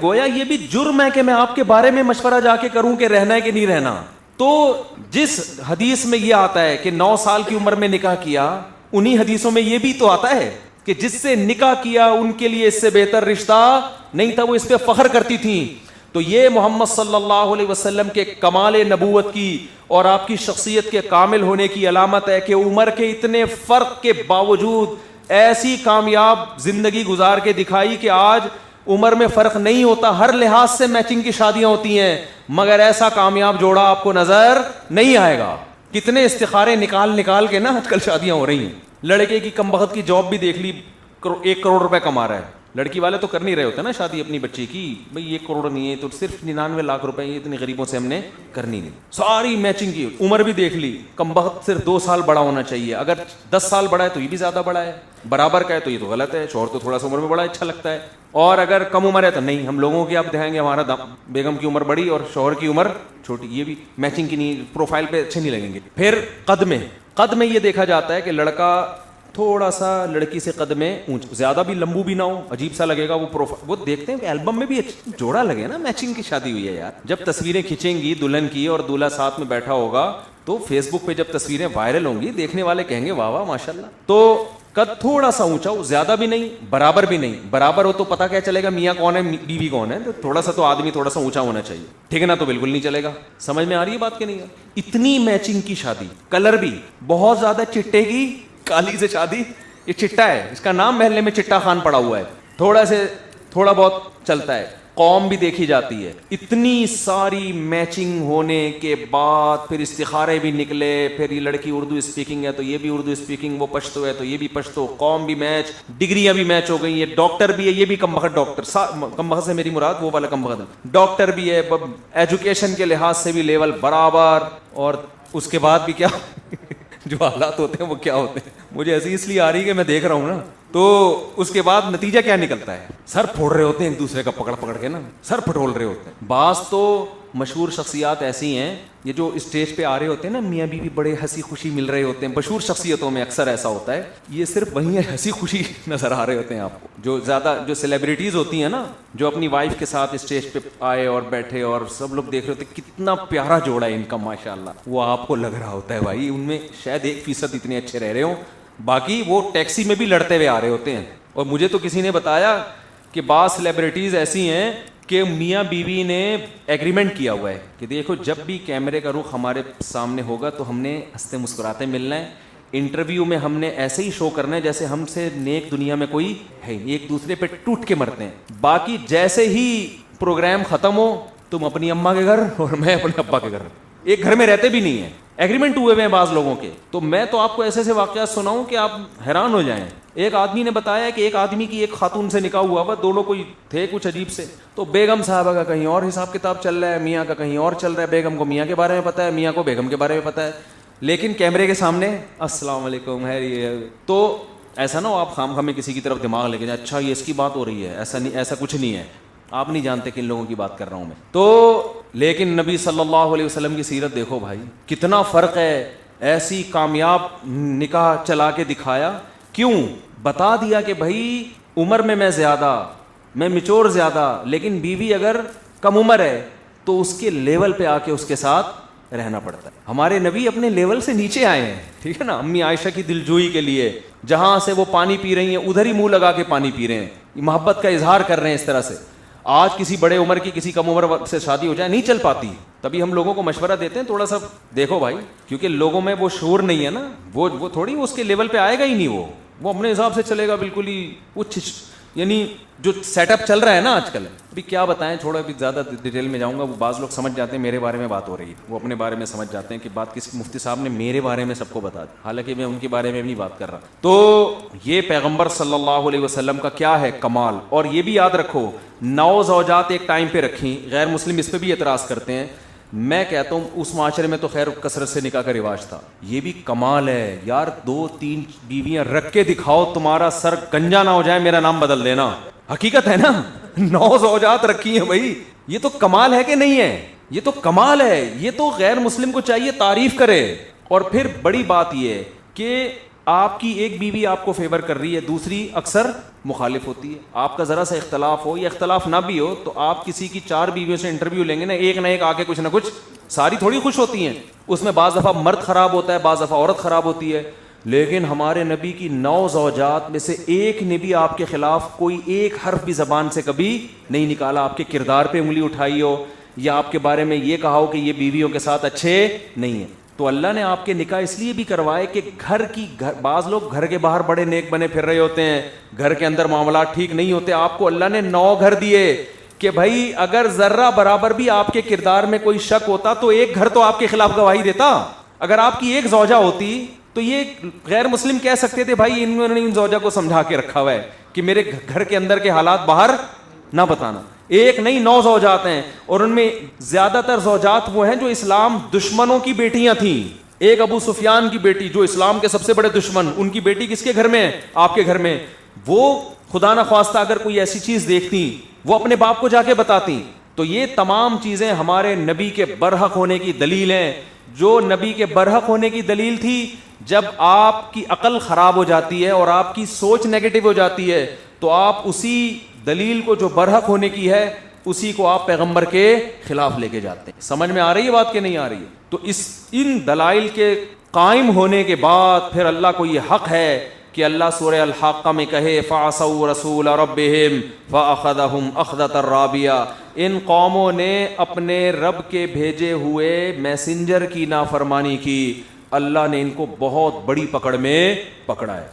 گویا یہ بھی جرم ہے کہ میں آپ کے بارے میں مشورہ جا کے کروں کہ رہنا ہے کہ نہیں رہنا. تو جس حدیث میں یہ آتا ہے کہ 9 سال کی عمر میں نکاح کیا, انہی حدیثوں میں یہ بھی تو آتا ہے کہ جس سے نکاح کیا ان کے لیے اس سے بہتر رشتہ نہیں تھا, وہ اس پہ فخر کرتی تھیں. تو یہ محمد صلی اللہ علیہ وسلم کے کمال نبوت کی اور آپ کی شخصیت کے کامل ہونے کی علامت ہے کہ عمر کے اتنے فرق کے باوجود ایسی کامیاب زندگی گزار کے دکھائی کہ آج عمر میں فرق نہیں ہوتا, ہر لحاظ سے میچنگ کی شادیاں ہوتی ہیں, مگر ایسا کامیاب جوڑا آپ کو نظر نہیں آئے گا. کتنے استخارے نکال کے نا آج کل شادیاں ہو رہی ہیں. لڑکے کی کم بخت کی جاب بھی دیکھ لی, 1 کروڑ روپے کما رہا ہے. لڑکی والے تو کر نہیں رہے ہوتے نا شادی اپنی بچی کی, بھئی 1 کروڑ نہیں ہے تو صرف 99 لاکھ روپے, یہ اتنی غریبوں سے ہم نے کرنی نہیں. ساری میچنگ کی, عمر بھی دیکھ لی, کم بخت صرف 2 سال بڑا ہونا چاہیے, اگر 10 سال بڑا ہے تو یہ بھی زیادہ بڑا ہے, برابر کا ہے تو یہ تو غلط ہے, شوہر تو تھوڑا سا عمر میں بڑا اچھا لگتا ہے, اور اگر کم عمر ہے تو نہیں, ہم لوگوں کی آپ دکھائیں گے ہمارا بیگم کی عمر بڑی اور شوہر کی عمر چھوٹی, یہ بھی میچنگ کی نہیں, پروفائل پہ اچھے نہیں لگیں گے. پھر قد میں یہ دیکھا جاتا ہے کہ لڑکا تھوڑا سا لڑکی سے قد میں اونچا, زیادہ بھی لمبو بھی نہ ہو, عجیب سا لگے گا وہ دیکھتے ہیں کہ البم میں بھی جوڑا لگے نا, میچنگ کی شادی ہوئی ہے یار. جب تصویریں کھینچیں گی دلہن کی اور دولہا ساتھ میں بیٹھا ہوگا تو فیس بک پہ جب تصویریں وائرل ہوں گی, دیکھنے والے کہیں گے واہ واہ ماشاء اللہ. تو قد تھوڑا سا اونچا ہو, زیادہ بھی نہیں برابر بھی نہیں. برابر ہو تو پتہ کیا چلے گا میاں کون ہے بیوی کون ہے, تو تھوڑا سا تو آدمی تھوڑا سا اونچا ہونا چاہیے, ٹھیک ہے نا, تو بالکل نہیں چلے گا. سمجھ میں آ رہی ہے بات کہ نہیں ہے؟ اتنی میچنگ کی شادی, کلر بھی بہت زیادہ چٹے کی کالی سے شادی, یہ چٹا ہے, اس کا نام محلے میں چٹا خان پڑا ہوا ہے, تھوڑا بہت چلتا ہے, قوم بھی دیکھی جاتی ہے. اتنی ساری میچنگ ہونے کے بعد پھر استخارے بھی نکلے, پھر یہ لڑکی اردو اسپیکنگ ہے تو یہ بھی اردو اسپیکنگ, وہ پشتو ہے تو یہ بھی پشتو, قوم بھی میچ, ڈگریاں بھی میچ ہو گئی, یہ ڈاکٹر بھی ہے, یہ بھی کم بخت ڈاکٹر, کم بخت سے میری مراد وہ والا کم بخت, ڈاکٹر بھی ہے, ایجوکیشن کے لحاظ سے بھی لیول برابر, اور اس کے بعد بھی کیا جو حالات ہوتے ہیں وہ کیا ہوتے ہیں, مجھے ایسی اس لیے آ رہی ہے کہ میں دیکھ رہا ہوں نا. تو اس کے بعد نتیجہ کیا نکلتا ہے, سر پھوڑ رہے ہوتے ہیں ایک دوسرے کا پکڑ کے نا, سر پھٹول رہے ہوتے ہیں. بعض تو مشہور شخصیات ایسی ہیں, یہ جو اسٹیج پہ آ رہے ہوتے ہیں نا میاں بیوی, بڑے ہنسی خوشی مل رہے ہوتے ہیں, مشہور شخصیتوں میں اکثر ایسا ہوتا ہے, یہ صرف وہیں ہنسی خوشی نظر آ رہے ہوتے ہیں آپ کو. جو زیادہ جو سیلیبریٹیز ہوتی ہیں نا, جو اپنی وائف کے ساتھ اسٹیج پہ آئے اور بیٹھے اور سب لوگ دیکھ رہے ہوتے ہیں کتنا پیارا جوڑا ہے ان کا ماشاء اللہ, وہ آپ کو لگ رہا ہوتا ہے بھائی ان میں شاید 1% اتنے اچھے رہ رہے ہوں, باقی وہ ٹیکسی میں بھی لڑتے ہوئے آ رہے ہوتے ہیں. اور مجھے تو کسی نے بتایا کہ بعض سیلیبریٹیز ایسی ہیں کہ میاں بیوی نے ایگریمنٹ کیا ہوا ہے کہ دیکھو جب بھی کیمرے کا رخ ہمارے سامنے ہوگا تو ہم نے ہنستے مسکراتے ملنا ہے, انٹرویو میں ہم نے ایسے ہی شو کرنا ہے جیسے ہم سے نیک دنیا میں کوئی ہے, ایک دوسرے پہ ٹوٹ کے مرتے ہیں. باقی جیسے ہی پروگرام ختم ہو تم اپنی اماں کے گھر اور میں اپنے ابا کے گھر, ایک گھر میں رہتے بھی نہیں ہیں, ایگریمنٹ ہوئے ہوئے ہیں بعض لوگوں کے. تو میں تو آپ کو ایسے ایسے واقعات سناؤں کہ آپ حیران ہو جائیں. ایک آدمی نے بتایا کہ ایک آدمی کی ایک خاتون سے نکاح ہوا, دونوں کوئی تھے کچھ عجیب سے, تو بیگم صاحبہ کا کہیں اور حساب کتاب چل رہا ہے, میاں کا کہیں اور چل رہا ہے. بیگم کو میاں کے بارے میں پتا ہے, میاں کو بیگم کے بارے میں پتا ہے, لیکن کیمرے کے سامنے السلام علیکم ہے یہ. تو ایسا نہ ہو آپ خام خواہ میں کسی کی طرف دماغ لے کے جائیں, اچھا یہ اس کی بات ہو رہی ہے, ایسا نہیں, ایسا کچھ نہیں ہے, آپ نہیں جانتے کن لوگوں کی بات کر رہا ہوں میں. تو لیکن نبی صلی اللہ علیہ وسلم کی سیرت دیکھو بھائی, کتنا فرق ہے. ایسی کامیاب نکاح چلا کے دکھایا, کیوں بتا دیا کہ بھائی عمر میں زیادہ, میں میچور زیادہ, لیکن بیوی اگر کم عمر ہے تو اس کے لیول پہ آ کے اس کے ساتھ رہنا پڑتا ہے. ہمارے نبی اپنے لیول سے نیچے آئے ہیں, ٹھیک ہے نا, امی عائشہ کی دلجوئی کے لیے جہاں سے وہ پانی پی رہی ہیں ادھر ہی منہ لگا کے پانی پی رہے ہیں, محبت کا اظہار کر رہے ہیں اس طرح سے. آج کسی بڑے عمر کی کسی کم عمر سے شادی ہو جائے نہیں چل پاتی, تبھی ہم لوگوں کو مشورہ دیتے ہیں تھوڑا سا دیکھو بھائی, کیونکہ لوگوں میں وہ شعور نہیں ہے نا, وہ تھوڑی اس کے لیول پہ آئے گا ہی نہیں, وہ اپنے حساب سے چلے گا بالکل ہی, کچھ یعنی جو سیٹ اپ چل رہا ہے نا آج کل. ابھی کیا بتائیں, تھوڑا بھی زیادہ ڈیٹیل میں جاؤں گا, وہ بعض لوگ سمجھ جاتے ہیں میرے بارے میں بات ہو رہی ہے, وہ اپنے بارے میں سمجھ جاتے ہیں کہ بات کسی مفتی صاحب نے میرے بارے میں سب کو بتا دی, حالانکہ میں ان کے بارے میں بھی بات کر رہا. تو یہ پیغمبر صلی اللہ علیہ وسلم کا کیا ہے کمال. اور یہ بھی یاد رکھو 9 زوجات ایک ٹائم پہ رکھیں, غیر مسلم اس پہ بھی اعتراض کرتے ہیں, میں کہتا ہوں اس معاشرے میں تو خیر کثرت سے نکاح کا رواج تھا. یہ بھی کمال ہے یار, 2-3 بیویاں رکھ کے دکھاؤ, تمہارا سر گنجا نہ ہو جائے میرا نام بدل دینا. حقیقت ہے نا, 9 زوجات رکھی ہیں بھائی. یہ تو کمال ہے کہ نہیں ہے؟ یہ تو کمال ہے. یہ تو غیر مسلم کو چاہیے تعریف کرے. اور پھر بڑی بات یہ ہے کہ آپ کی ایک بیوی آپ کو فیور کر رہی ہے, دوسری اکثر مخالف ہوتی ہے. آپ کا ذرا سا اختلاف ہو یا اختلاف نہ بھی ہو تو آپ کسی کی 4 بیویوں سے انٹرویو لیں گے نا, ایک نہ ایک آ کے کچھ نہ کچھ, ساری تھوڑی خوش ہوتی ہیں. اس میں بعض دفعہ مرد خراب ہوتا ہے, بعض دفعہ عورت خراب ہوتی ہے. لیکن ہمارے نبی کی 9 زوجات میں سے ایک نے بھی آپ کے خلاف کوئی ایک حرف بھی زبان سے کبھی نہیں نکالا, آپ کے کردار پہ انگلی اٹھائی ہو یا آپ کے بارے میں یہ کہا ہو کہ یہ بیویوں کے ساتھ اچھے نہیں ہیں. تو اللہ نے آپ کے نکاح اس لیے بھی کروائے کہ بعض لوگ گھر کے باہر بڑے نیک بنے پھر رہے ہوتے ہیں, گھر کے اندر معاملات ٹھیک نہیں ہوتے. آپ کو اللہ نے 9 گھر دیے کہ بھائی اگر ذرہ برابر بھی آپ کے کردار میں کوئی شک ہوتا تو ایک گھر تو آپ کے خلاف گواہی دیتا. اگر آپ کی ایک زوجہ ہوتی تو یہ غیر مسلم کہہ سکتے تھے بھائی انہوں نے ان زوجہ کو سمجھا کے رکھا ہوا ہے کہ میرے گھر کے اندر کے حالات باہر نہ بتانا. ایک نہیں 9 زوجات ہیں, اور ان میں زیادہ تر زوجات وہ ہیں جو اسلام دشمنوں کی بیٹیاں تھیں. ایک ابو سفیان کی بیٹی جو اسلام کے سب سے بڑے دشمن, ان کی بیٹی کس کے گھر میں ہے؟ آپ کے گھر میں. وہ خدا نہ خواستہ اگر کوئی ایسی چیز دیکھتی وہ اپنے باپ کو جا کے بتاتی. تو یہ تمام چیزیں ہمارے نبی کے برحق ہونے کی دلیل ہیں. جو نبی کے برحق ہونے کی دلیل تھی, جب آپ کی عقل خراب ہو جاتی ہے اور آپ کی سوچ نیگیٹو ہو جاتی ہے تو آپ اسی دلیل کو جو برحق ہونے کی ہے اسی کو آپ پیغمبر کے خلاف لے کے جاتے ہیں. سمجھ میں آ رہی ہے بات کہ نہیں آ رہی ہے؟ تو ان دلائل کے قائم ہونے کے بعد پھر اللہ کو یہ حق ہے کہ اللہ سورہ الحاقہ میں کہے فَعَصَوْا رَسُولَ رَبِّهِمْ فَأَخَذَهُمْ أَخْذَةً رَابِيَةً. ان قوموں نے اپنے رب کے بھیجے ہوئے میسنجر کی نافرمانی کی, اللہ نے ان کو بہت بڑی پکڑ میں پکڑا ہے.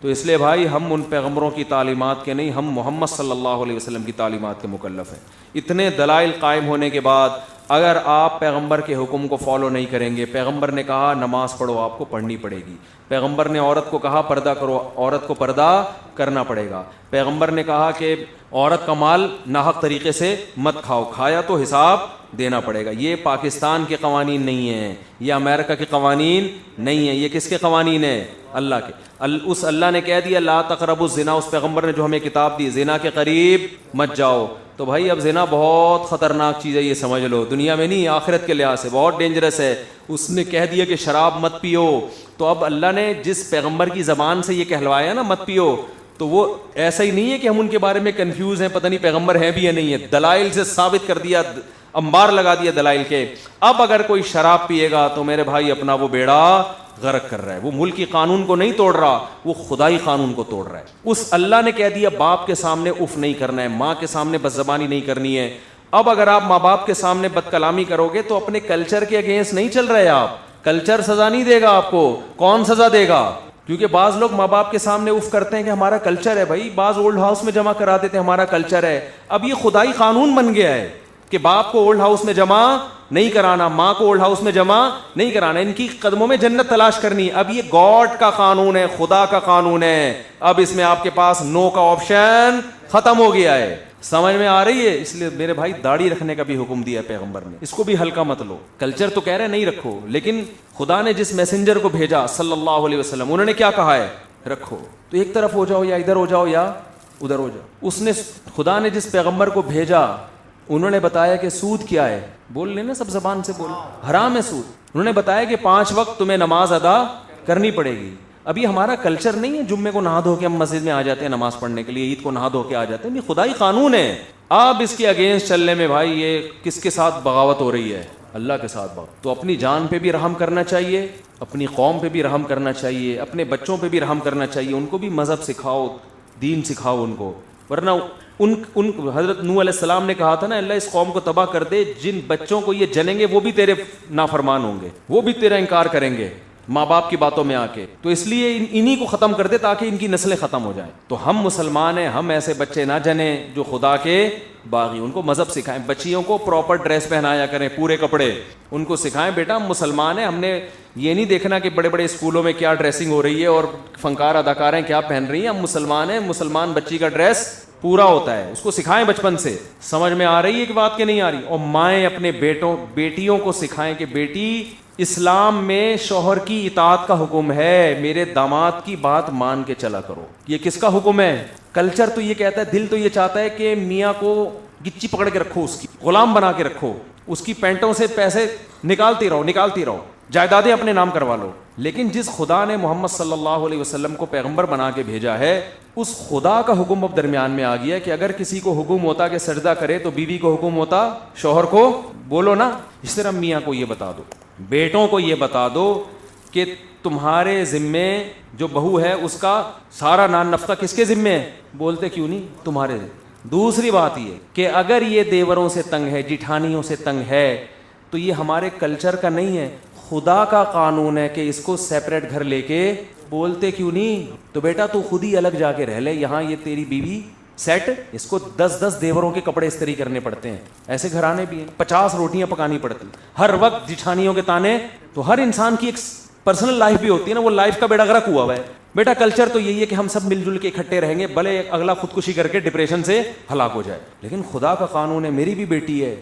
تو اس لیے بھائی ہم ان پیغمبروں کی تعلیمات کے نہیں, ہم محمد صلی اللہ علیہ وسلم کی تعلیمات کے مکلف ہیں. اتنے دلائل قائم ہونے کے بعد اگر آپ پیغمبر کے حکم کو فالو نہیں کریں گے, پیغمبر نے کہا نماز پڑھو, آپ کو پڑھنی پڑے گی. پیغمبر نے عورت کو کہا پردہ کرو, عورت کو پردہ کرنا پڑے گا. پیغمبر نے کہا کہ عورت کا مال ناحق طریقے سے مت کھاؤ, کھایا تو حساب دینا پڑے گا. یہ پاکستان کے قوانین نہیں ہیں, یہ امریکہ کے قوانین نہیں ہیں, یہ کس کے قوانین ہیں؟ اللہ کے. اس اللہ نے کہہ دیا لا تقربوا الزنا, اس پیغمبر نے جو ہمیں کتاب دی, زنا کے قریب مت جاؤ. تو بھائی اب زنا بہت خطرناک چیز ہے, یہ سمجھ لو, دنیا میں نہیں آخرت کے لحاظ سے بہت ڈینجرس ہے. اس نے کہہ دیا کہ شراب مت پیو, تو اب اللہ نے جس پیغمبر کی زبان سے یہ کہلوایا نا مت پیو, تو وہ ایسا ہی نہیں ہے کہ ہم ان کے بارے میں کنفیوز ہیں, پتہ نہیں پیغمبر ہیں بھی یا نہیں ہے. دلائل سے ثابت کر دیا, انبار لگا دیا دلائل کے. اب اگر کوئی شراب پیے گا تو میرے بھائی اپنا وہ بیڑا غرق کر رہا ہے. وہ ملکی قانون کو نہیں توڑ رہا, وہ خدائی قانون کو توڑ رہا ہے. اس اللہ نے کہہ دیا باپ کے سامنے اف نہیں کرنا ہے, ماں کے سامنے بد زبانی نہیں کرنی ہے. اب اگر آپ ماں باپ کے سامنے بد کلامی کرو گے تو اپنے کلچر کے اگینسٹ نہیں چل رہے آپ. کلچر سزا نہیں دے گا آپ کو, کون سزا دے گا؟ کیونکہ بعض لوگ ماں باپ کے سامنے اف کرتے ہیں کہ ہمارا کلچر ہے. بھائی بعض اولڈ ہاؤس میں جمع کرا دیتے ہیں ہمارا کلچر ہے. اب یہ خدائی قانون بن گیا ہے کہ باپ کو اولڈ ہاؤس میں جمع نہیں کرانا, ماں کو اولڈ ہاؤس میں جمع نہیں کرانا, ان کی قدموں میں جنت تلاش کرنی. اب یہ گاڈ کا قانون ہے, خدا کا قانون ہے. اب اس میں آپ کے پاس نو کا آپشن ختم ہو گیا ہے. سمجھ میں آ رہی ہے؟ اس لیے میرے بھائی داڑھی رکھنے کا بھی حکم دیا ہے پیغمبر نے, اس کو بھی ہلکا مت لو. کلچر تو کہہ رہے نہیں رکھو, لیکن خدا نے جس میسنجر کو بھیجا صلی اللہ علیہ وسلم, انہوں نے کیا کہا ہے رکھو. تو ایک طرف ہو جاؤ یا ادھر ہو جاؤ یا ادھر ہو جاؤ. اس نے خدا نے جس پیغمبر کو بھیجا انہوں نے بتایا کہ سود کیا ہے, بول لینا سب زبان سے بول, حرام ہے سود. انہوں نے بتایا کہ 5 وقت تمہیں نماز ادا کرنی پڑے گی. ابھی ہمارا کلچر نہیں ہے جمعے کو نہا دھو کے ہم مسجد میں آ جاتے ہیں نماز پڑھنے کے لیے, عید کو نہا دھو کے آ جاتے ہیں. یہ خدائی قانون ہے. آپ اس کے اگینسٹ چلنے میں بھائی یہ کس کے ساتھ بغاوت ہو رہی ہے؟ اللہ کے ساتھ بغاوت. تو اپنی جان پہ بھی رحم کرنا چاہیے, اپنی قوم پہ بھی رحم کرنا چاہیے, اپنے بچوں پہ بھی رحم کرنا چاہیے. ان کو بھی مذہب سکھاؤ, دین سکھاؤ ان کو. ورنہ ان حضرت نوح علیہ السلام نے کہا تھا نا اللہ اس قوم کو تباہ کر دے, جن بچوں کو یہ جنیں گے وہ بھی تیرے نافرمان ہوں گے, وہ بھی تیرا انکار کریں گے ماں باپ کی باتوں میں آ کے. تو اس لیے انہی کو ختم کر دے تاکہ ان کی نسلیں ختم ہو جائیں. تو ہم مسلمان ہیں, ہم ایسے بچے نہ جنیں جو خدا کے باغی. ان کو مذہب سکھائیں, بچیوں کو پراپر ڈریس پہنایا کریں, پورے کپڑے ان کو سکھائیں. بیٹا ہم مسلمان ہیں, ہم نے یہ نہیں دیکھنا کہ بڑے بڑے اسکولوں میں کیا ڈریسنگ ہو رہی ہے اور فنکار اداکاریں کیا پہن رہی ہیں. ہم مسلمان ہیں, مسلمان بچی کا ڈریس پورا ہوتا ہے. اس کو سکھائیں بچپن سے. سمجھ میں آ رہی ہے کہ بات کہ نہیں آ رہی؟ اور مائیں اپنے بیٹیوں کو سکھائیں کہ بیٹی اسلام میں شوہر کی اطاعت کا حکم ہے, میرے داماد کی بات مان کے چلا کرو. یہ کس کا حکم ہے؟ کلچر تو یہ کہتا ہے, دل تو یہ چاہتا ہے کہ میاں کو گچی پکڑ کے رکھو, اس کی غلام بنا کے رکھو, اس کی پینٹوں سے پیسے نکالتی رہو, جائیدادیں اپنے نام کروا لو. لیکن جس خدا نے محمد صلی اللہ علیہ وسلم کو پیغمبر بنا کے بھیجا ہے, اس خدا کا حکم اب درمیان میں آ گیا کہ اگر کسی کو حکم ہوتا کہ سجدہ کرے تو بیوی کو حکم ہوتا شوہر کو بولو نا. اس طرح میاں کو یہ بتا دو, بیٹوں کو یہ بتا دو کہ تمہارے ذمے جو بہو ہے اس کا سارا نان نفقہ کس کے ذمے ہے؟ بولتے کیوں نہیں؟ تمہارے. دوسری بات یہ کہ اگر یہ دیوروں سے تنگ ہے, جٹھانیوں سے تنگ ہے, تو یہ ہمارے کلچر کا نہیں ہے, خدا کا قانون ہے کہ اس کو سیپریٹ گھر لے کے. بولتے کیوں نہیں؟ تو بیٹا تو خود ہی الگ جا کے رہ لے, یہاں یہ تیری بیوی سیٹ, اس کو 10 دیوروں کے کپڑے استری کرنے پڑتے ہیں. ایسے گھرانے بھی ہیں, 50 روٹیاں پکانی پڑتی, ہر وقت جٹھانیوں کے تانے. تو ہر انسان کی ایک پرسنل لائف بھی ہوتی ہے نا, وہ لائف کا بیڑا غرق ہوا ہے. بیٹا کلچر تو یہی ہے کہ ہم سب مل جل کے اکٹھے رہیں گے, بھلے اگلا خودکشی کر کے ڈپریشن سے ہلاک ہو جائے. لیکن خدا کا قانون ہے, میری بھی بیٹی ہے,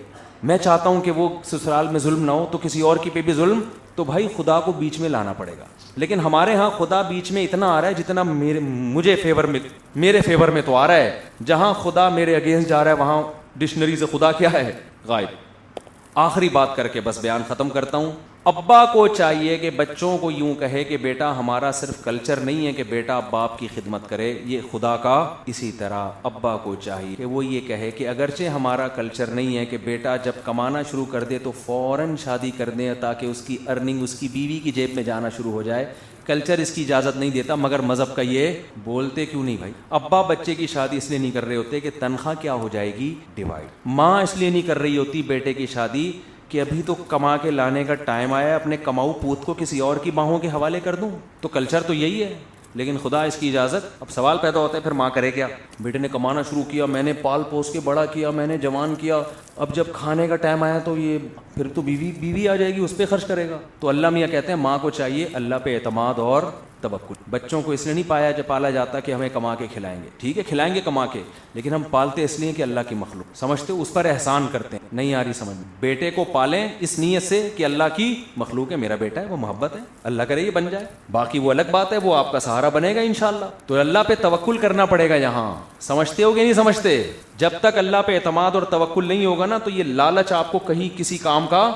میں چاہتا ہوں کہ وہ سسرال میں ظلم نہ ہو, تو کسی اور کی پہ بھی ظلم, تو بھائی خدا کو بیچ میں لانا پڑے گا. لیکن ہمارے ہاں خدا بیچ میں اتنا آ رہا ہے جتنا میرے فیور میں تو آ رہا ہے. جہاں خدا میرے اگینسٹ جا رہا ہے وہاں ڈکشنری سے خدا کیا ہے؟ غائب. آخری بات کر کے بس بیان ختم کرتا ہوں. ابا کو چاہیے کہ بچوں کو یوں کہے کہ بیٹا ہمارا صرف کلچر نہیں ہے کہ بیٹا باپ کی خدمت کرے, یہ خدا کا. اسی طرح ابا کو چاہیے کہ وہ یہ کہے کہ اگرچہ ہمارا کلچر نہیں ہے کہ بیٹا جب کمانا شروع کر دے تو فوراً شادی کر دیں تاکہ اس کی ارننگ اس کی بیوی کی جیب میں جانا شروع ہو جائے. کلچر اس کی اجازت نہیں دیتا, مگر مذہب کا یہ. بولتے کیوں نہیں بھائی؟ ابا بچے کی شادی اس لیے نہیں کر رہے ہوتے کہ تنخواہ کیا ہو جائے گی؟ ڈیوائڈ. ماں اس لیے نہیں کر رہی ہوتی بیٹے کی شادی کہ ابھی تو کما کے لانے کا ٹائم آیا ہے, اپنے کماؤ پوت کو کسی اور کی باہوں کے حوالے کر دوں. تو کلچر تو یہی ہے, لیکن خدا اس کی اجازت. اب سوال پیدا ہوتا ہے پھر ماں کرے کیا؟ بیٹے نے کمانا شروع کیا, میں نے پال پوس کے بڑا کیا, میں نے جوان کیا, اب جب کھانے کا ٹائم آیا تو یہ پھر تو بیوی آ جائے گی, اس پہ خرچ کرے گا. تو اللہ میاں کہتے ہیں ماں کو چاہیے اللہ پہ اعتماد اور توکل. بچوں کو اس لیے نہیں پالا جاتا کہ ہمیں کما کے کھلائیں گے, ٹھیک ہے کھلائیں گے کما کے, لیکن ہم پالتے اس لیے کہ اللہ کی مخلوق سمجھتے, اس پر احسان کرتے ہیں. نہیں آ رہی سمجھ میں؟ بیٹے کو پالیں اس نیت سے کہ اللہ کی مخلوق ہے, میرا بیٹا ہے, وہ محبت ہے, اللہ کرے یہ بن جائے, باقی وہ الگ بات ہے, وہ آپ کا سہارا بنے گا انشاءاللہ. تو اللہ پہ توکل کرنا پڑے گا یہاں. سمجھتے ہو کہ نہیں سمجھتے؟ جب تک اللہ پہ اعتماد اور توکل نہیں ہوگا نا, تو یہ لالچ آپ کو کہیں کسی کام کا.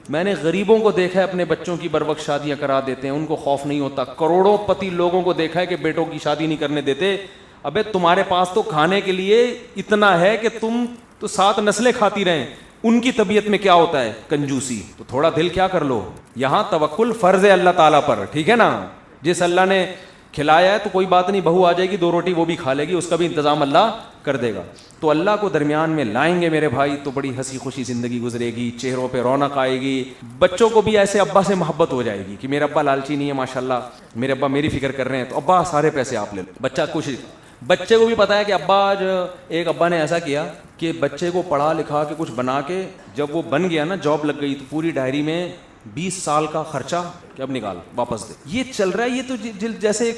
میں نے غریبوں کو دیکھا ہے اپنے بچوں کی بروقت شادیاں کرا دیتے ہیں, ان کو خوف نہیں ہوتا. کروڑوں پتی لوگوں کو دیکھا ہے کہ بیٹوں کی شادی نہیں کرنے دیتے. ابے تمہارے پاس تو کھانے کے لیے اتنا ہے کہ تم تو 7 نسلیں کھاتی رہیں, ان کی طبیعت میں کیا ہوتا ہے؟ کنجوسی. تو تھوڑا دل کیا کر لو. یہاں توکل فرض ہے اللہ تعالیٰ پر, ٹھیک ہے نا. جس اللہ نے کھلایا ہے تو کوئی بات نہیں, بہو آ جائے گی 2 روٹی وہ بھی کھا لے گی, اس کا بھی انتظام اللہ کر دے گا. تو اللہ کو درمیان میں لائیں گے میرے بھائی تو بڑی ہنسی خوشی زندگی گزرے گی, چہروں پہ رونق آئے گی. بچوں کو بھی ایسے ابا سے محبت ہو جائے گی کہ میرا ابا لالچی نہیں ہے, ماشاءاللہ میرے ابا میری فکر کر رہے ہیں, تو ابا سارے پیسے آپ لے لو. بچہ خوش. بچے کو بھی پتا ہے کہ ابا آج, ایک ابا نے ایسا کیا کہ بچے کو پڑھا لکھا کے کچھ بنا کے جب وہ بن گیا نا, جاب لگ گئی, تو پوری ڈائری میں 20 سال کا خرچہ کہ اب نکال واپس دے. یہ چل رہا ہے. یہ تو جیسے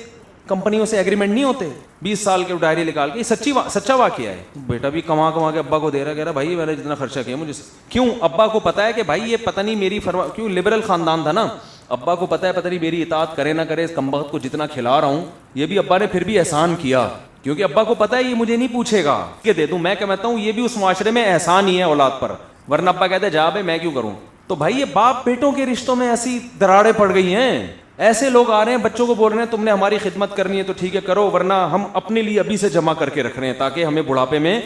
کمپنیوں سے ایگریمنٹ نہیں ہوتے, 20 سال کے ڈائری نکال کے. سچا واقعہ ہے. بیٹا بھی کما کے ابا کو دے رہا, کہہ رہا بھائی میں نے جتنا خرچہ کیا مجھے. کیوں؟ ابا کو پتا ہے کہ بھائی یہ پتہ نہیں میری کیوں لبرل خاندان تھا نا, ابا کو پتا ہے پتہ نہیں میری اطاعت کرے نہ کرے, اس کمبخت کو جتنا کھلا رہا ہوں. یہ بھی ابا نے پھر بھی احسان کیا, کیونکہ ابا کو پتا ہے یہ مجھے نہیں پوچھے گا کہ دے دوں. میں کہتا ہوں یہ بھی اس معاشرے میں احسان ہی ہے اولاد پر, ورنہ ابا کہتے جا بھائی میں کیوں کروں. تو بھائی یہ باپ بیٹوں کے رشتوں میں ایسی دراڑیں پڑ گئی ہیں. ایسے لوگ آ رہے ہیں بچوں کو بول رہے ہیں تم نے ہماری خدمت کرنی ہے تو ٹھیک ہے کرو, ورنہ ہم اپنے لیے ابھی سے جمع کر کے رکھ رہے ہیں تاکہ ہمیں بڑھاپے میں